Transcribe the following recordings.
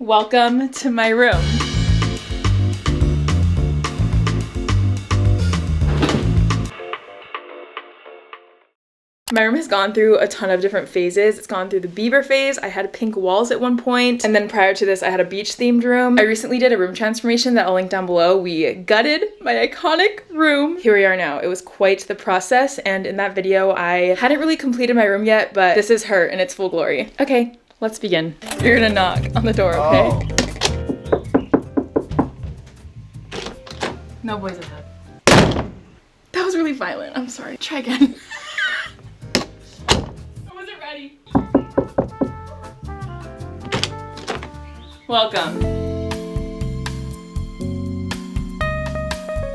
Welcome to my room. My room has gone through a ton of different phases. It's gone through the beaver phase. I had pink walls at one point, and then prior to this, I had a beach themed room. I recently did a room transformation that I'll link down below. We gutted my iconic room. Here we are now. It was quite the process, and in that video, I hadn't really completed my room yet, but this is her in its full glory. Okay, let's begin. You're gonna knock on the door, okay? Oh. No boys allowed. That was really violent. I'm sorry. Try again. Ready. Welcome.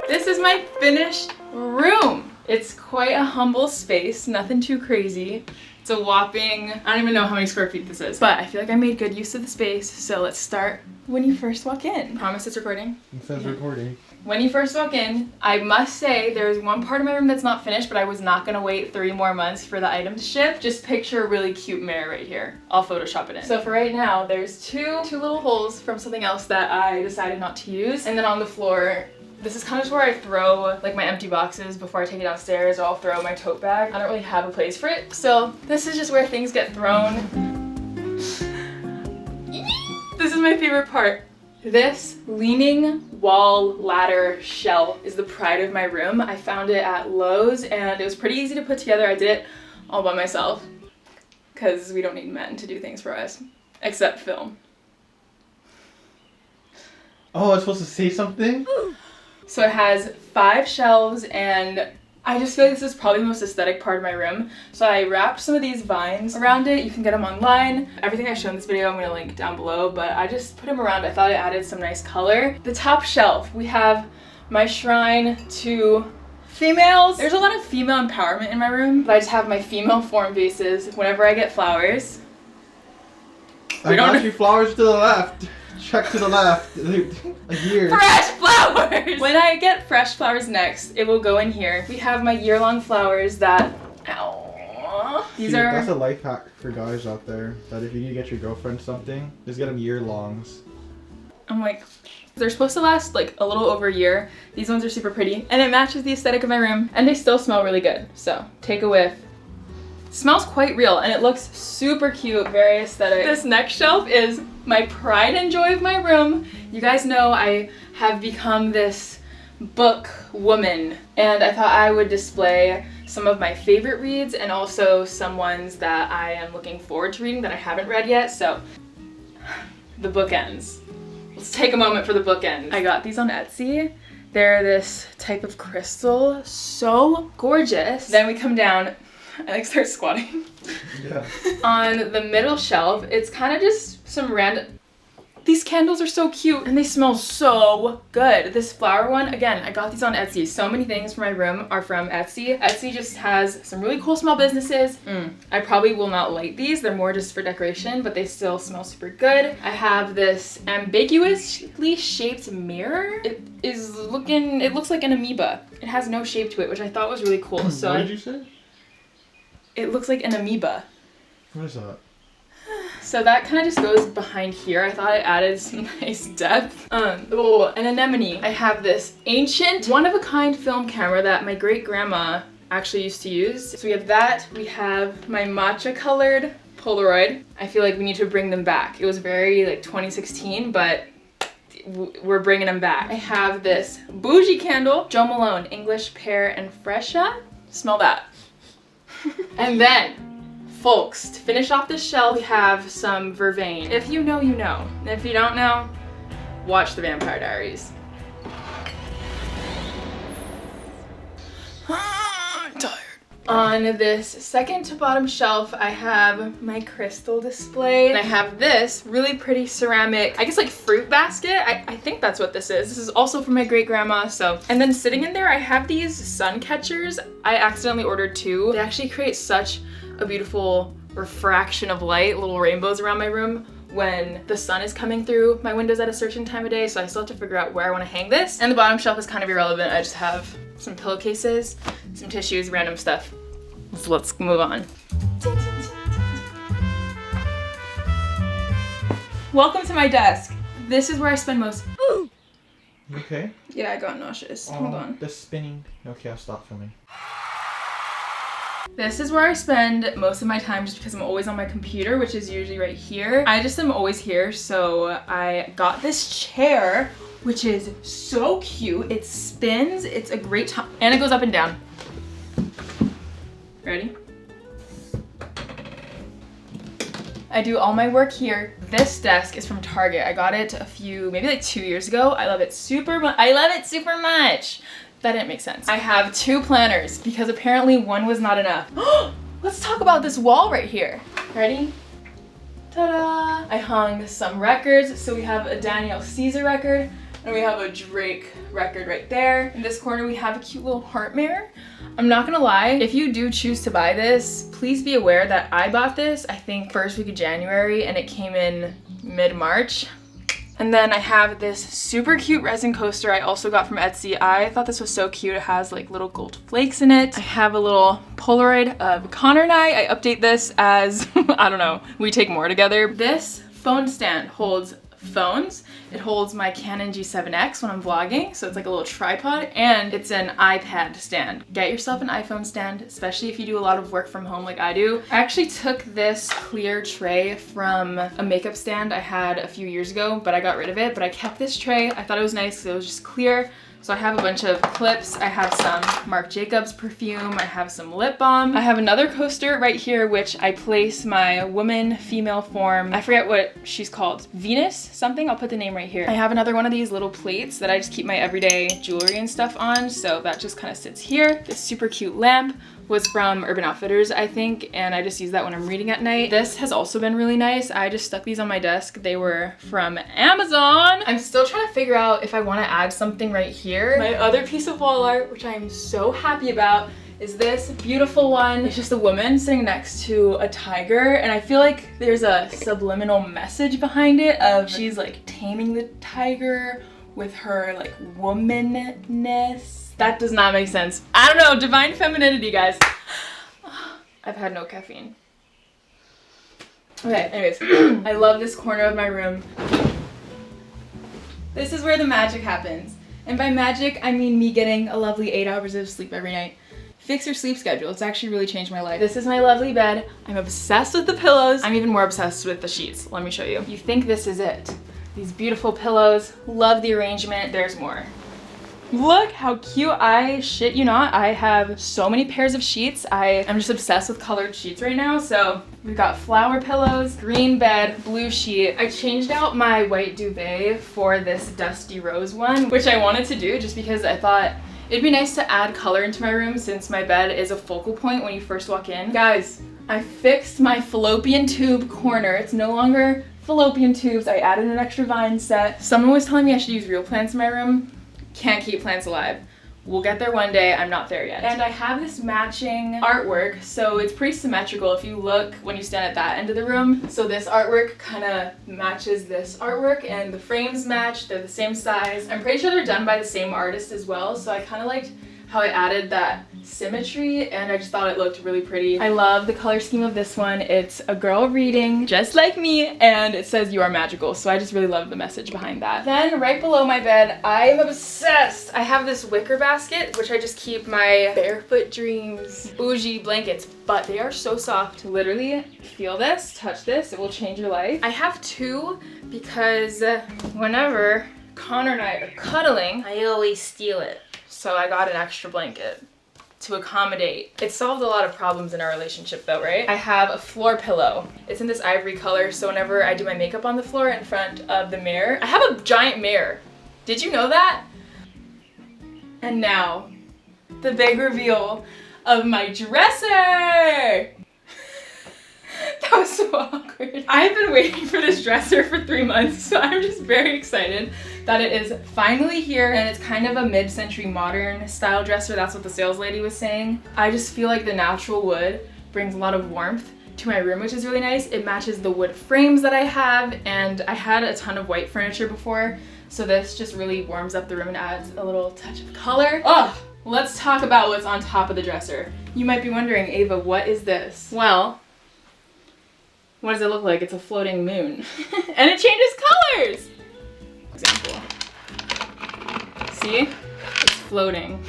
This is my finished room. It's quite a humble space, nothing too crazy. It's a whopping, I don't even know how many square feet this is, but I feel like I made good use of the space, so let's start when you first walk in. Promise it's recording? It says recording. When you first walk in, I must say there's one part of my room that's not finished, but I was not gonna wait 3 more months for the item to ship. Just picture a really cute mirror right here. I'll Photoshop it in. So for right now, there's two little holes from something else that I decided not to use. And then on the floor, this is kind of just where I throw like my empty boxes before I take it downstairs, or I'll throw my tote bag. I don't really have a place for it. So this is just where things get thrown. This is my favorite part. This leaning wall ladder shelf is the pride of my room. I found it at Lowe's and it was pretty easy to put together. I did it all by myself because we don't need men to do things for us, except film. Oh, I was supposed to say something? So it has 5 shelves, and I just feel like this is probably the most aesthetic part of my room. So I wrapped some of these vines around it. You can get them online. Everything I show in this video I'm gonna link down below, but I just put them around. I thought it added some nice color. The top shelf, we have my shrine to females. There's a lot of female empowerment in my room, but I just have my female form vases whenever I get flowers. I got you flowers to the left. Check to the left. Here. Fresh flowers! When I get fresh flowers next, it will go in here. We have my year-long flowers that, ow. These are... That's a life hack for guys out there, that if you need to get your girlfriend something, just get them year-longs. I'm like, they're supposed to last like a little over a year. These ones are super pretty, and it matches the aesthetic of my room, and they still smell really good. So, take a whiff. It smells quite real, and it looks super cute, very aesthetic. This next shelf is my pride and joy of my room. You guys know I have become this book woman, and I thought I would display some of my favorite reads and also some ones that I am looking forward to reading that I haven't read yet. So, the bookends. Let's take a moment for the bookends. I got these on Etsy. They're this type of crystal, so gorgeous. Then we come down, I like start squatting. Yeah. On the middle shelf, it's kind of just some random... These candles are so cute and they smell so good. This flower one, again, I got these on Etsy. So many things for my room are from Etsy. Etsy just has some really cool small businesses. I probably will not light these. They're more just for decoration, but they still smell super good. I have this ambiguously shaped mirror. It looks like an amoeba. It has no shape to it, which I thought was really cool. So what did you say? It looks like an amoeba. What is that? So that kind of just goes behind here. I thought it added some nice depth. An anemone. I have this ancient, one-of-a-kind film camera that my great-grandma actually used to use. So we have that. We have my matcha-colored Polaroid. I feel like we need to bring them back. It was very like 2016, but we're bringing them back. I have this bougie candle, Jo Malone, English Pear and Fresha. Smell that. And then, folks, to finish off this shelf, we have some vervain. If you know, you know. If you don't know, watch The Vampire Diaries. I'm tired. On this second to bottom shelf, I have my crystal display. And I have this really pretty ceramic, I guess like fruit basket. I think that's what this is. This is also from my great grandma, so. And then sitting in there, I have these sun catchers. I accidentally ordered 2. They actually create such a beautiful refraction of light, little rainbows around my room when the sun is coming through my windows at a certain time of day, so I still have to figure out where I want to hang this. And the bottom shelf is kind of irrelevant. I just have some pillowcases, some tissues, random stuff. So let's move on. Welcome to my desk. This is where I spend most. Okay. Yeah, I got nauseous. Hold on. The spinning. Okay, I'll stop filming. This is where I spend most of my time just because I'm always on my computer, which is usually right here. I just am always here, so I got this chair, which is so cute. It spins, it's a great time, and it goes up and down. Ready? I do all my work here. This desk is from Target. I got it maybe like 2 years ago. I love it super much. That didn't make sense. I have 2 planners because apparently one was not enough. Let's talk about this wall right here. Ready? Ta-da! I hung some records. So we have a Danielle Caesar record and we have a Drake record right there. In this corner we have a cute little heart mirror. I'm not gonna lie, if you do choose to buy this, please be aware that I bought this, I think first week of January, and it came in mid-March. And then I have this super cute resin coaster I also got from Etsy. I thought this was so cute. It has like little gold flakes in it. I have a little Polaroid of Connor and I update this as, I don't know, we take more together. This phone stand holds phones. It holds my Canon G7X when I'm vlogging, so it's like a little tripod, and it's an iPad stand. Get yourself an iPhone stand, especially if you do a lot of work from home like I do. I actually took this clear tray from a makeup stand I had a few years ago, but I got rid of it, but I kept this tray. I thought it was nice because it was just clear. So I have a bunch of clips. I have some Marc Jacobs perfume. I have some lip balm. I have another coaster right here, which I place my woman female form. I forget what she's called. Venus something? I'll put the name right here. I have another one of these little plates that I just keep my everyday jewelry and stuff on. So that just kind of sits here. This super cute lamp was from Urban Outfitters, I think, and I just use that when I'm reading at night. This has also been really nice. I just stuck these on my desk. They were from Amazon. I'm still trying to figure out if I want to add something right here. My other piece of wall art, which I am so happy about, is this beautiful one. It's just a woman sitting next to a tiger, and I feel like there's a subliminal message behind it of she's like taming the tiger with her like womanness. That does not make sense. I don't know, divine femininity, guys. I've had no caffeine. Okay, anyways, I love this corner of my room. This is where the magic happens. And by magic, I mean me getting a lovely 8 hours of sleep every night. Fix your sleep schedule. It's actually really changed my life. This is my lovely bed. I'm obsessed with the pillows. I'm even more obsessed with the sheets. Let me show you. You think this is it. These beautiful pillows. Love the arrangement. There's more. Look how cute. I shit you not, I have so many pairs of sheets. I am just obsessed with colored sheets right now. So we've got flower pillows, green bed, blue sheet. I changed out my white duvet for this dusty rose one, which I wanted to do just because I thought it'd be nice to add color into my room since my bed is a focal point when you first walk in. Guys, I fixed my fallopian tube corner. It's no longer fallopian tubes. I added an extra vine set. Someone was telling me I should use real plants in my room. Can't keep plants alive. We'll get there one day. I'm not there yet. And I have this matching artwork, so it's pretty symmetrical if you look when you stand at that end of the room. So this artwork kind of matches this artwork, and the frames match. They're the same size. I'm pretty sure they're done by the same artist as well, so I kind of liked how I added that symmetry, and I just thought it looked really pretty. I love the color scheme of this one. It's a girl reading just like me, and it says you are magical, so I just really love the message behind that. Then right below my bed, I am obsessed. I have this wicker basket, which I just keep my barefoot dreams bougie blankets, but they are so soft. Literally, feel this, touch this, it will change your life. I have 2 because whenever Connor and I are cuddling, I always steal it. So I got an extra blanket to accommodate. It solved a lot of problems in our relationship though, right? I have a floor pillow. It's in this ivory color, so whenever I do my makeup on the floor in front of the mirror, I have a giant mirror. Did you know that? And now, the big reveal of my dresser! That was so awkward. I've been waiting for this dresser for 3 months, so I'm just very excited that it is finally here, and it's kind of a mid-century modern style dresser. That's what the sales lady was saying. I just feel like the natural wood brings a lot of warmth to my room, which is really nice. It matches the wood frames that I have, and I had a ton of white furniture before, so this just really warms up the room and adds a little touch of color. Oh, let's talk about what's on top of the dresser. You might be wondering, Ava, what is this? Well, what does it look like? It's a floating moon. And it changes colors! Example. See? It's floating.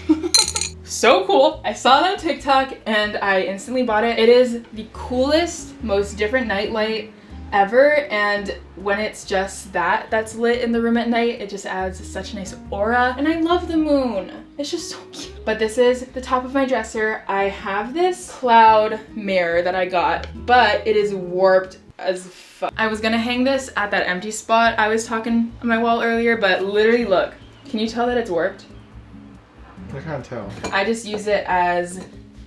So cool. I saw it on TikTok and I instantly bought it. It is the coolest, most different nightlight ever, and when it's just that's lit in the room at night, it just adds such a nice aura. And I love the moon. It's just so cute. But this is the top of my dresser. I have this cloud mirror that I got, but it is warped as fuck. I was gonna hang this at that empty spot I was talking on my wall earlier, but literally look. Can you tell that it's warped? I can't tell. I just use it as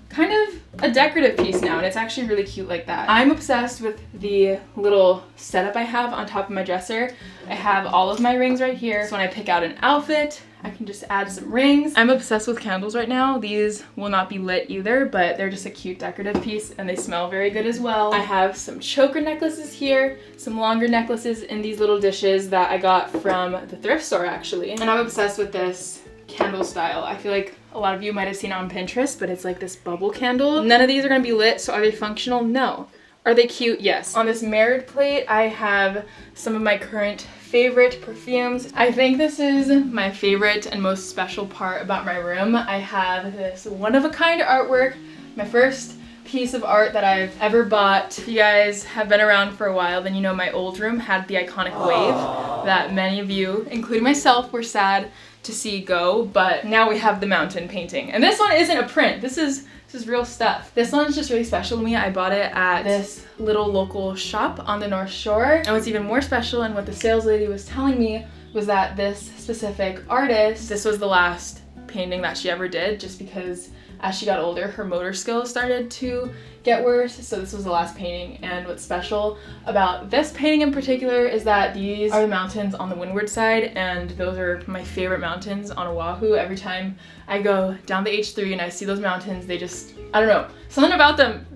kind of a decorative piece now, and it's actually really cute like that. I'm obsessed with the little setup I have on top of my dresser. I have all of my rings right here, so when I pick out an outfit, I can just add some rings. I'm obsessed with candles right now. These will not be lit either, but they're just a cute decorative piece and they smell very good as well. I have some choker necklaces here, some longer necklaces in these little dishes that I got from the thrift store actually. And I'm obsessed with this candle style. I feel like a lot of you might have seen it on Pinterest, but it's like this bubble candle. None of these are gonna be lit, so are they functional? No. Are they cute? Yes. On this mirrored plate, I have some of my current favorite perfumes. I think this is my favorite and most special part about my room. I have this one-of-a-kind artwork, my first piece of art that I've ever bought. If you guys have been around for a while, then you know my old room had the iconic wave that many of you, including myself, were sad to see go, but now we have the mountain painting. And this one isn't a print. This is real stuff. This one's just really special to me. I bought it at this little local shop on the North Shore. And what's even more special, and what the sales lady was telling me, was that this specific artist, this was the last painting that she ever did, just because as she got older, her motor skills started to get worse, so this was the last painting. And what's special about this painting in particular is that these are the mountains on the windward side, and those are my favorite mountains on Oahu. Every time I go down the H3 and I see those mountains, they just, I don't know, something about them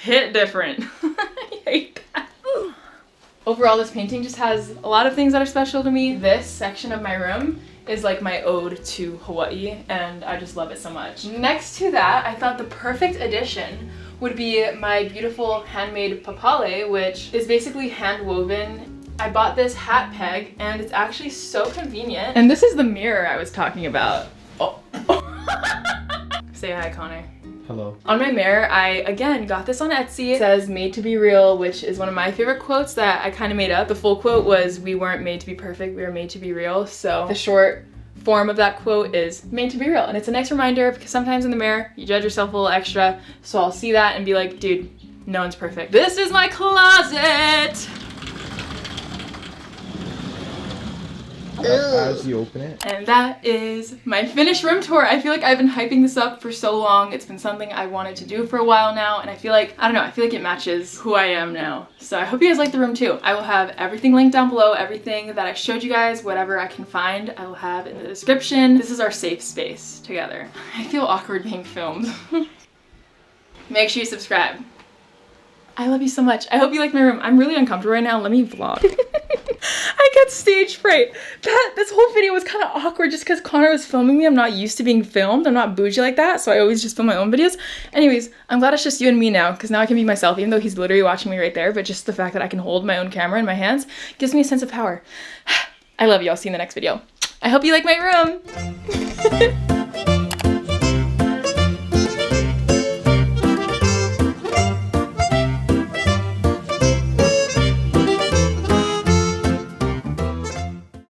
hit different. I hate that. Overall, this painting just has a lot of things that are special to me. This section of my room is like my ode to Hawaii, and I just love it so much. Next to that, I thought the perfect addition would be my beautiful handmade papale, which is basically hand woven. I bought this hat peg and it's actually so convenient. And this is the mirror I was talking about. Oh. Say hi, Connor. Hello. On my mirror, I, again, got this on Etsy. It says, "Made to be real," which is one of my favorite quotes that I kind of made up. The full quote was, "We weren't made to be perfect, we were made to be real." So the short form of that quote is "made to be real." And it's a nice reminder, because sometimes in the mirror, you judge yourself a little extra. So I'll see that and be like, dude, no one's perfect. This is my closet. As you open it. And that is my finished room tour. I feel like I've been hyping this up for so long. It's been something I wanted to do for a while now, and I feel like, I don't know, I feel like it matches who I am now. So I hope you guys like the room too. I will have everything linked down below, everything that I showed you guys, whatever I can find, I will have in the description. This is our safe space together. I feel awkward being filmed. Make sure you subscribe. I love you so much. I hope you like my room. I'm really uncomfortable right now. Let me vlog. I got stage fright. This whole video was kind of awkward just because Connor was filming me. I'm not used to being filmed. I'm not bougie like that, so I always just film my own videos. Anyways, I'm glad it's just you and me now, because now I can be myself, even though he's literally watching me right there. But just the fact that I can hold my own camera in my hands gives me a sense of power. I love you. I'll see you in the next video. I hope you like my room.